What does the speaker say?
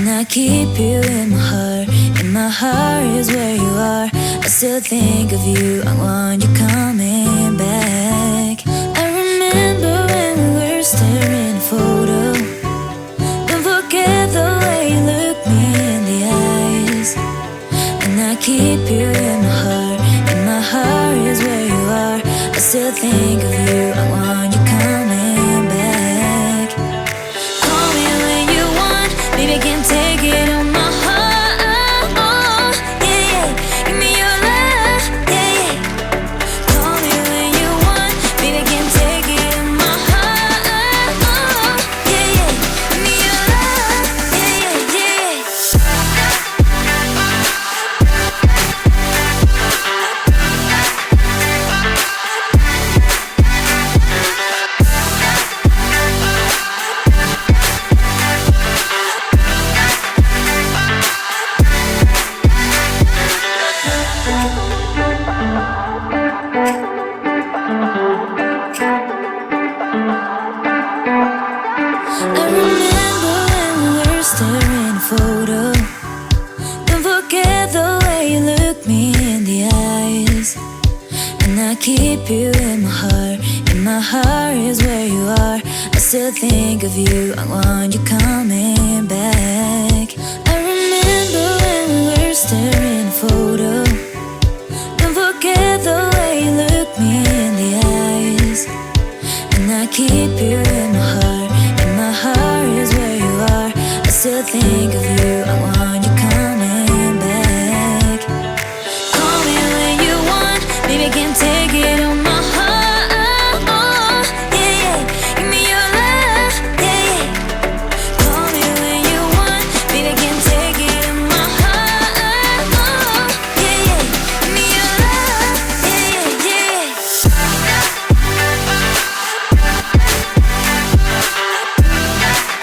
I keep you in my heart. In my heart is where you are. I still think of you. I want you coming back. I remember when we were staring at a photo. Don't forget the way you look me in the eyes. And I keep you in my heart. In my heart is where you are. I still think of you. I want you coming back. Call me when you want. Baby, I can't take it on my heart. Oh, yeah, yeah. Give me your love, yeah, yeah. Call me when you want. Baby, I can't take it on my heart. Oh, yeah, yeah. Give me your love, yeah, yeah, I remember when we were staring at a photo. Don't forget the way you look me in the eyes. And I keep you in my heart. In my heart is where you are. I still think of you. I want you coming back. I remember when we were staring at a photo. Don't forget the way you look me in the eyes. And I keep you in my heart. In my heart is where you are. I still think of you. I